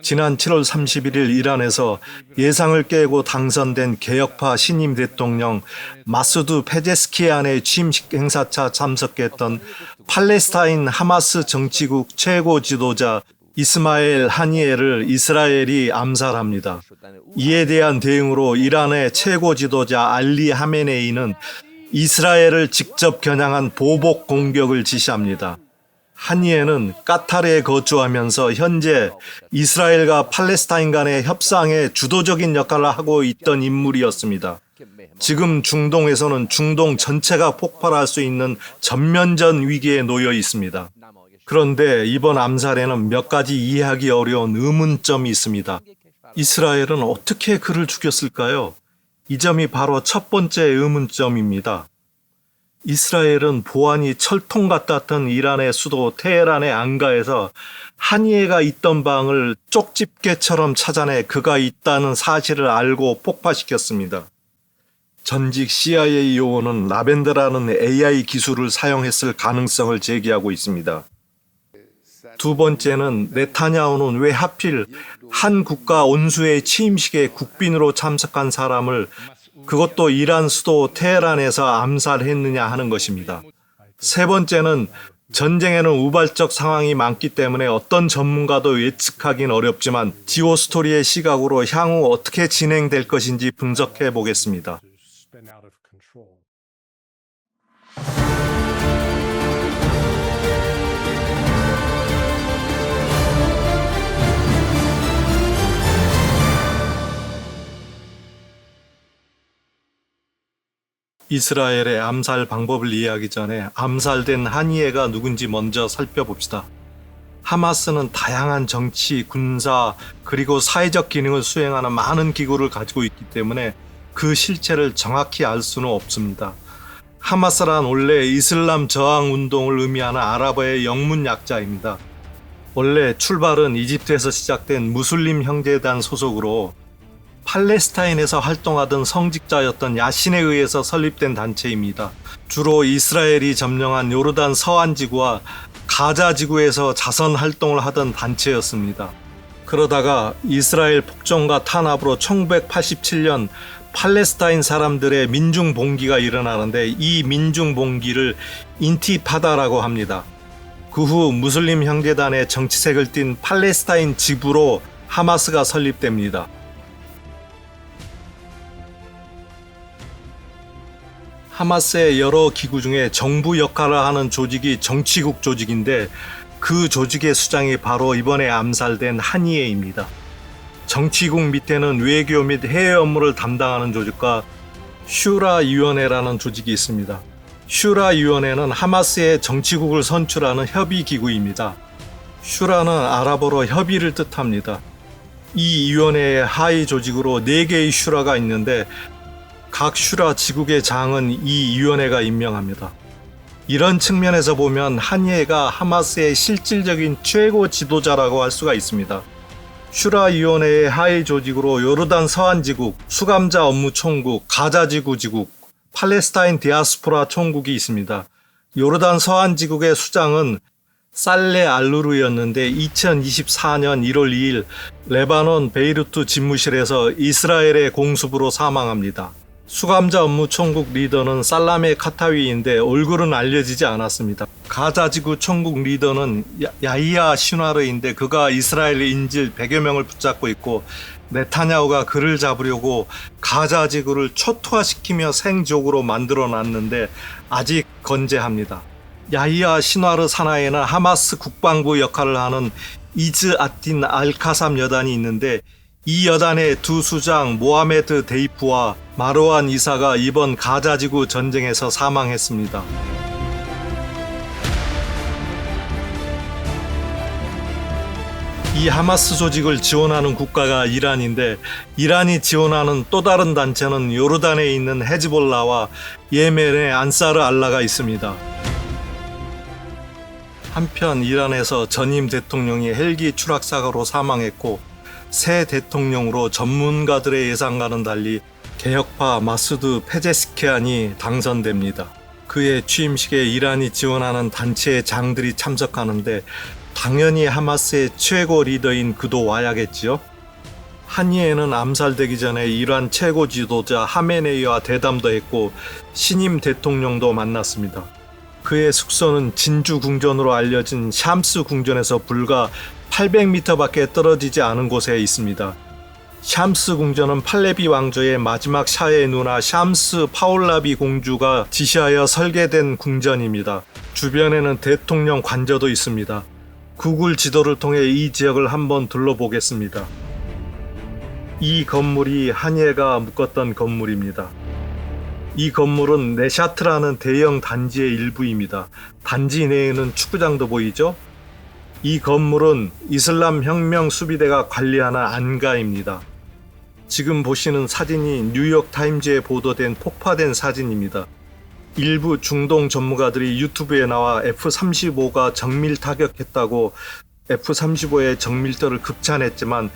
지난 7월 31일 이란에서 예상을 깨고 당선된 개혁파 신임 대통령 마수드 페제스키안의 취임식 행사차 참석했던 팔레스타인 하마스 정치국 최고 지도자 이스마엘 하니에를 이스라엘이 암살합니다. 이에 대한 대응으로 이란의 최고 지도자 알리 하메네이는 이스라엘을 직접 겨냥한 보복 공격을 지시합니다. 하니에는 까타르에 거주하면서 현재 이스라엘과 팔레스타인 간의 협상에 주도적인 역할을 하고 있던 인물이었습니다. 지금 중동에서는 중동 전체가 폭발할 수 있는 전면전 위기에 놓여 있습니다. 그런데 이번 암살에는 몇 가지 이해하기 어려운 의문점이 있습니다. 이스라엘은 어떻게 그를 죽였을까요? 이 점이 바로 첫 번째 의문점입니다. 이스라엘은 보안이 철통 같았던 이란의 수도 테헤란의 안가에서 하니에가 있던 방을 쪽집게처럼 찾아내 그가 있다는 사실을 알고 폭파시켰습니다. 전직 CIA 요원은 라벤더라는 AI 기술을 사용했을 가능성을 제기하고 있습니다. 두 번째는 네타냐후는 왜 하필 한 국가 원수의 취임식에 국빈으로 참석한 사람을 그것도 이란 수도 테헤란에서 암살했느냐 하는 것입니다. 세 번째는 전쟁에는 우발적 상황이 많기 때문에 어떤 전문가도 예측하긴 어렵지만 지오스토리의 시각으로 향후 어떻게 진행될 것인지 분석해 보겠습니다. 이스라엘의 암살 방법을 이해하기 전에 암살된 하니에가 누군지 먼저 살펴봅시다. 하마스는 다양한 정치, 군사, 그리고 사회적 기능을 수행하는 많은 기구를 가지고 있기 때문에 그 실체를 정확히 알 수는 없습니다. 하마스란 원래 이슬람 저항 운동을 의미하는 아랍어의 영문 약자입니다. 원래 출발은 이집트에서 시작된 무슬림 형제단 소속으로 팔레스타인에서 활동하던 성직자였던 야신에 의해서 설립된 단체입니다. 주로 이스라엘이 점령한 요르단 서안지구와 가자지구에서 자선 활동을 하던 단체였습니다. 그러다가 이스라엘 폭정과 탄압으로 1987년 팔레스타인 사람들의 민중봉기가 일어나는데 이 민중봉기를 인티파다라고 합니다. 그 후 무슬림 형제단의 정치색을 띤 팔레스타인 지부로 하마스가 설립됩니다. 하마스의 여러 기구 중에 정부 역할을 하는 조직이 정치국 조직인데 그 조직의 수장이 바로 이번에 암살된 하니에입니다. 정치국 밑에는 외교 및 해외 업무를 담당하는 조직과 슈라위원회라는 조직이 있습니다. 슈라위원회는 하마스의 정치국을 선출하는 협의기구입니다. 슈라는 아랍어로 협의를 뜻합니다. 이 위원회의 하위 조직으로 4개의 슈라가 있는데 각 슈라 지국의 장은 이 위원회가 임명합니다. 이런 측면에서 보면 하니에가 하마스의 실질적인 최고 지도자라고 할 수가 있습니다. 슈라위원회의 하위 조직으로 요르단 서안지국, 수감자 업무 총국, 가자지구 지국, 팔레스타인 디아스포라 총국이 있습니다. 요르단 서안지국의 수장은 살레 알루르였는데 2024년 1월 2일 레바논 베이루트 집무실에서 이스라엘의 공습으로 사망합니다. 수감자 업무 총국 리더는 살라메 카타위인데 얼굴은 알려지지 않았습니다. 가자지구 총국 리더는 야히야 시나르인데 그가 이스라엘 인질 100여 명을 붙잡고 있고 네타냐후가 그를 잡으려고 가자지구를 초토화시키며 생족으로 만들어놨는데 아직 건재합니다. 야히야 시나르 산하에는 하마스 국방부 역할을 하는 이즈 아틴 알카삼 여단이 있는데 이 여단의 두 수장 모하메드 데이프와 마르완 이사가 이번 가자지구 전쟁에서 사망했습니다. 이 하마스 조직을 지원하는 국가가 이란인데 이란이 지원하는 또 다른 단체는 요르단에 있는 헤즈볼라와 예멘의 안사르 알라가 있습니다. 한편 이란에서 전임 대통령이 헬기 추락사고로 사망했고 새 대통령으로 전문가들의 예상과는 달리 개혁파 마수드 페제스키안이 당선됩니다. 그의 취임식에 이란이 지원하는 단체의 장들이 참석하는데 당연히 하마스의 최고 리더인 그도 와야겠지요. 한이에는 암살되기 전에 이란 최고 지도자 하메네이와 대담도 했고 신임 대통령도 만났습니다. 그의 숙소는 진주 궁전으로 알려진 샴스 궁전에서 불과 800m밖에 떨어지지 않은 곳에 있습니다. 샴스 궁전은 팔레비 왕조의 마지막 샤의 누나 샴스 파올라비 공주가 지시하여 설계된 궁전입니다. 주변에는 대통령 관저도 있습니다. 구글 지도를 통해 이 지역을 한번 둘러보겠습니다. 이 건물이 한이에가 묵었던 건물입니다. 이 건물은 네샤트라는 대형 단지의 일부입니다. 단지 내에는 축구장도 보이죠? 이 건물은 이슬람 혁명 수비대가 관리하는 안가입니다. 지금 보시는 사진이 뉴욕타임즈에 보도된 폭파된 사진입니다. 일부 중동 전문가들이 유튜브에 나와 F-35가 정밀 타격했다고 F-35의 정밀도를 극찬했지만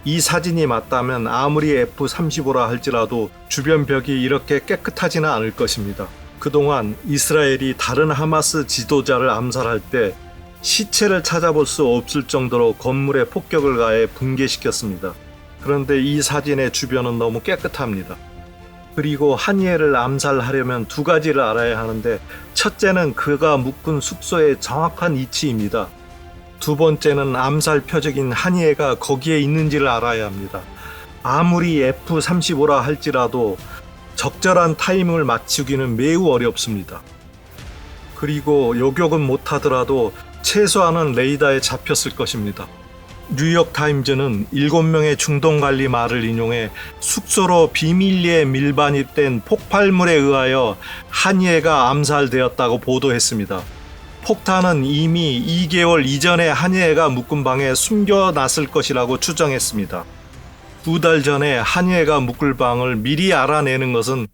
이 사진이 맞다면 아무리 F-35라 할지라도 주변 벽이 이렇게 깨끗하지는 않을 것입니다. 그동안 이스라엘이 다른 하마스 지도자를 암살할 때 시체를 찾아볼 수 없을 정도로 건물에 폭격을 가해 붕괴시켰습니다. 그런데 이 사진의 주변은 너무 깨끗합니다. 그리고 한이에를 암살하려면 두 가지를 알아야 하는데 첫째는 그가 묵은 숙소의 정확한 위치입니다. 두 번째는 암살 표적인 한이에가 거기에 있는지를 알아야 합니다. 아무리 F-35라 할지라도 적절한 타이밍을 맞추기는 매우 어렵습니다. 그리고 요격은 못하더라도 최소한은 레이더에 잡혔을 것입니다. 뉴욕타임즈는 7명의 중동관리 말을 인용해 숙소로 비밀리에 밀반입된 폭발물에 의하여 한이에가 암살되었다고 보도했습니다. 폭탄은 이미 2개월 이전에 한이에가 묵은 방에 숨겨놨을 것이라고 추정했습니다. 2달 전에 한이에가 묵을 방을 미리 알아내는 것은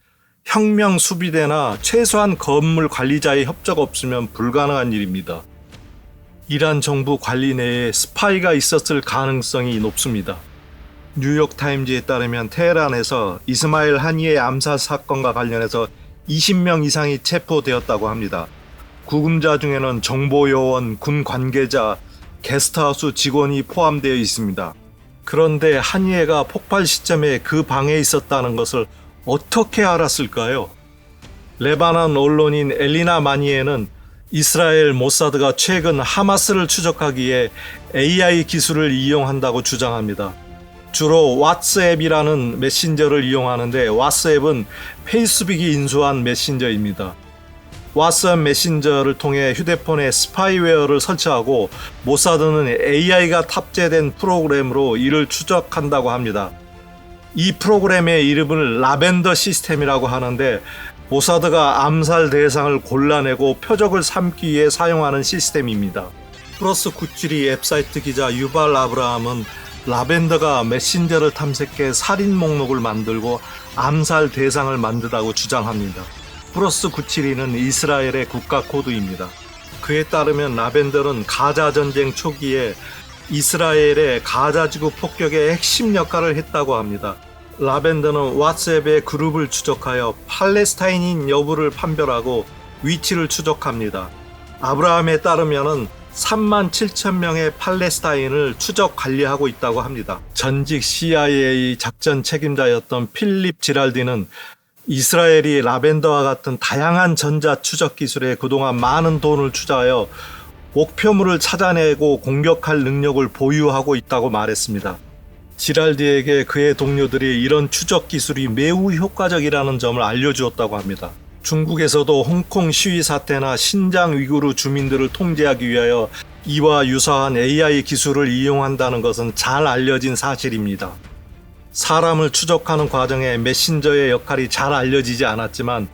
혁명 수비대나 최소한 건물 관리자의 협조가 없으면 불가능한 일입니다. 이란 정부 관리 내에 스파이가 있었을 가능성이 높습니다. 뉴욕타임즈에 따르면 테헤란에서 이스마일 하니에 암살 사건과 관련해서 20명 이상이 체포되었다고 합니다. 구금자 중에는 정보요원, 군 관계자, 게스트하우스 직원이 포함되어 있습니다. 그런데 하니에가 폭발 시점에 그 방에 있었다는 것을 어떻게 알았을까요? 레바논 언론인 엘리나 마니에는 이스라엘 모사드가 최근 하마스를 추적하기에 AI 기술을 이용한다고 주장합니다. 주로 왓츠앱이라는 메신저를 이용하는데 왓츠앱은 페이스북이 인수한 메신저입니다. 왓츠앱 메신저를 통해 휴대폰에 스파이웨어를 설치하고 모사드는 AI가 탑재된 프로그램으로 이를 추적한다고 합니다. 이 프로그램의 이름을 라벤더 시스템이라고 하는데 모사드가 암살 대상을 골라내고 표적을 삼기 위해 사용하는 시스템입니다. 플러스 972 웹사이트 기자 유발 아브라함은 라벤더가 메신저를 탐색해 살인 목록을 만들고 암살 대상을 만들다고 주장합니다. 플러스 972는 이스라엘의 국가 코드입니다. 그에 따르면 라벤더는 가자 전쟁 초기에 이스라엘의 가자지구 폭격의 핵심 역할을 했다고 합니다. 라벤더는 왓츠앱의 그룹을 추적하여 팔레스타인인 여부를 판별하고 위치를 추적합니다. 아브라함에 따르면 37,000명의 팔레스타인을 추적 관리하고 있다고 합니다. 전직 CIA 작전 책임자였던 필립 지랄디는 이스라엘이 라벤더와 같은 다양한 전자 추적 기술에 그동안 많은 돈을 투자하여 목표물을 찾아내고 공격할 능력을 보유하고 있다고 말했습니다. 지랄디에게 그의 동료들이 이런 추적 기술이 매우 효과적이라는 점을 알려주었다고 합니다. 중국에서도 홍콩 시위 사태나 신장 위구르 주민들을 통제하기 위하여 이와 유사한 AI 기술을 이용한다는 것은 잘 알려진 사실입니다. 사람을 추적하는 과정에 메신저의 역할이 잘 알려지지 않았지만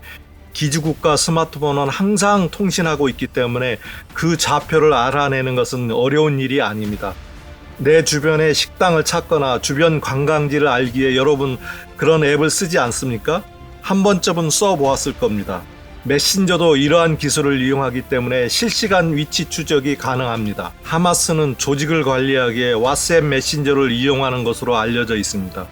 기지국과 스마트폰은 항상 통신하고 있기 때문에 그 좌표를 알아내는 것은 어려운 일이 아닙니다. 내 주변에 식당을 찾거나 주변 관광지를 알기 위해 여러분 그런 앱을 쓰지 않습니까? 한 번쯤은 써보았을 겁니다. 메신저도 이러한 기술을 이용하기 때문에 실시간 위치 추적이 가능합니다. 하마스는 조직을 관리하기에 왓츠앱 메신저를 이용하는 것으로 알려져 있습니다.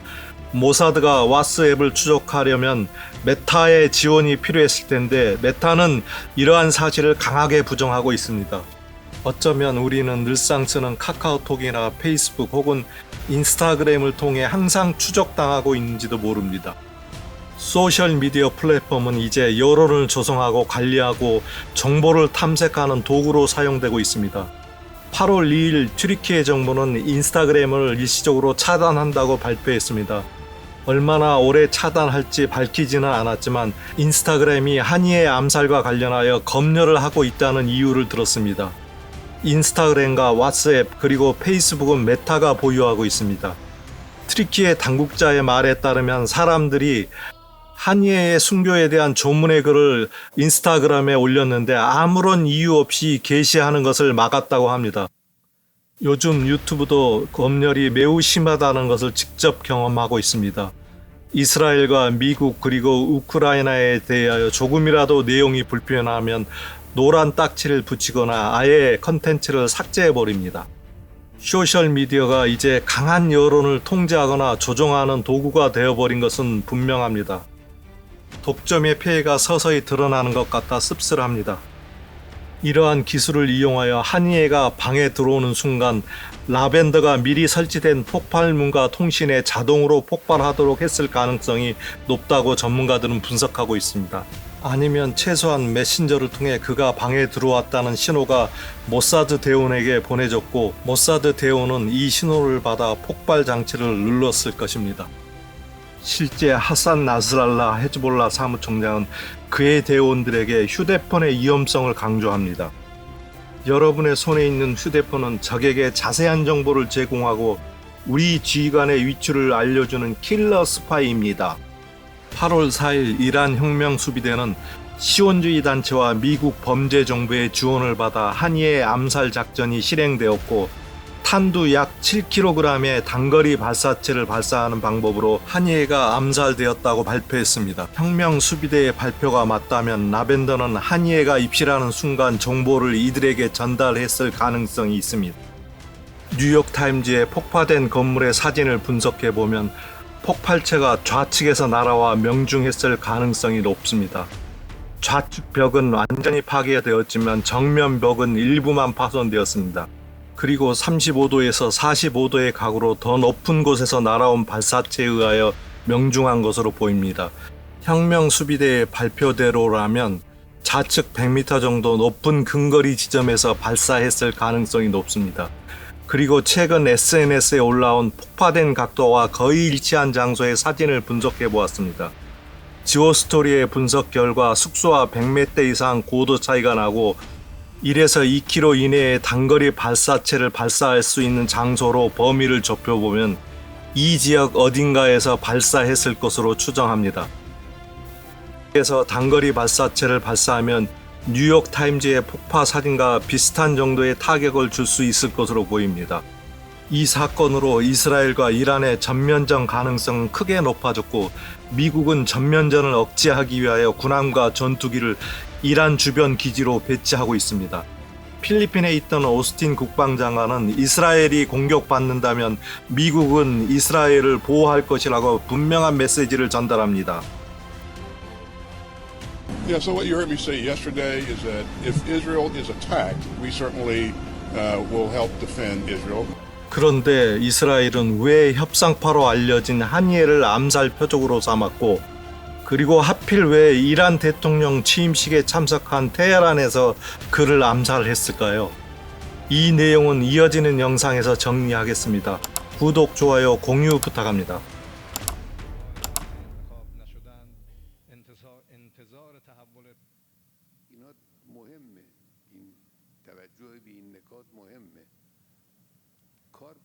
모사드가 왓츠앱을 추적하려면 메타의 지원이 필요했을 텐데 메타는 이러한 사실을 강하게 부정하고 있습니다. 어쩌면 우리는 늘상 쓰는 카카오톡이나 페이스북 혹은 인스타그램을 통해 항상 추적당하고 있는지도 모릅니다. 소셜미디어 플랫폼은 이제 여론을 조성하고 관리하고 정보를 탐색하는 도구로 사용되고 있습니다. 8월 2일 튀르키예 정부는 인스타그램을 일시적으로 차단한다고 발표했습니다. 얼마나 오래 차단할지 밝히지는 않았지만 인스타그램이 한이의 암살과 관련하여 검열을 하고 있다는 이유를 들었습니다. 인스타그램과 왓츠앱 그리고 페이스북은 메타가 보유하고 있습니다. 튀르키예 당국자의 말에 따르면 사람들이 한이의 순교에 대한 조문의 글을 인스타그램에 올렸는데 아무런 이유 없이 게시하는 것을 막았다고 합니다. 요즘 유튜브도 검열이 매우 심하다는 것을 직접 경험하고 있습니다. 이스라엘과 미국 그리고 우크라이나에 대하여 조금이라도 내용이 불편하면 노란 딱지를 붙이거나 아예 컨텐츠를 삭제해버립니다. 소셜미디어가 이제 강한 여론을 통제하거나 조종하는 도구가 되어버린 것은 분명합니다. 독점의 폐해가 서서히 드러나는 것 같아 씁쓸합니다. 이러한 기술을 이용하여 한이에가 방에 들어오는 순간 라벤더가 미리 설치된 폭발문과 통신에 자동으로 폭발하도록 했을 가능성이 높다고 전문가들은 분석하고 있습니다. 아니면 최소한 메신저를 통해 그가 방에 들어왔다는 신호가 모사드 대원에게 보내졌고 모사드 대원은 이 신호를 받아 폭발 장치를 눌렀을 것입니다. 실제 하산 나스랄라 헤즈볼라 사무총장은 그의 대원들에게 휴대폰의 위험성을 강조합니다. 여러분의 손에 있는 휴대폰은 적에게 자세한 정보를 제공하고 우리 지휘관의 위치를 알려주는 킬러 스파이입니다. 8월 4일 이란 혁명수비대는 시온주의 단체와 미국 범죄정부의 지원을 받아 한이의 암살 작전이 실행되었고 탄두 약 7kg의 단거리 발사체를 발사하는 방법으로 한이에가 암살되었다고 발표했습니다. 혁명수비대의 발표가 맞다면 라벤더는 한이에가 입실하는 순간 정보를 이들에게 전달했을 가능성이 있습니다. 뉴욕타임즈의 폭파된 건물의 사진을 분석해보면 폭발체가 좌측에서 날아와 명중했을 가능성이 높습니다. 좌측 벽은 완전히 파괴되었지만 정면 벽은 일부만 파손되었습니다. 그리고 35도에서 45도의 각으로 더 높은 곳에서 날아온 발사체에 의하여 명중한 것으로 보입니다. 혁명수비대의 발표대로라면 좌측 100m 정도 높은 근거리 지점에서 발사했을 가능성이 높습니다. 그리고 최근 SNS에 올라온 폭파된 각도와 거의 일치한 장소의 사진을 분석해 보았습니다. 지오스토리의 분석 결과 숙소와 100m 이상 고도 차이가 나고 1에서 2km 이내의 단거리 발사체를 발사할 수 있는 장소로 범위를 좁혀보면 이 지역 어딘가에서 발사했을 것으로 추정합니다. 그래서 단거리 발사체를 발사하면 뉴욕타임즈의 폭파 사진과 비슷한 정도의 타격을 줄 수 있을 것으로 보입니다. 이 사건으로 이스라엘과 이란의 전면전 가능성은 크게 높아졌고 미국은 전면전을 억제하기 위하여 군함과 전투기를 이란 주변 기지로 배치하고 있습니다. 필리핀에 있던 오스틴 국방장관은 이스라엘이 공격받는다면 미국은 이스라엘을 보호할 것이라고 분명한 메시지를 전달합니다. Yeah, so what you heard me say yesterday is that if Israel is attacked, we certainly will help defend Israel. 그런데 이스라엘은 왜 협상파로 알려진 한이에를 암살 표적으로 삼았고 그리고 하필 왜 이란 대통령 취임식에 참석한 테헤란에서 그를 암살했을까요? 이 내용은 이어지는 영상에서 정리하겠습니다. 구독, 좋아요, 공유 부탁합니다. اینا مهمه این توجه به این نکات مهمه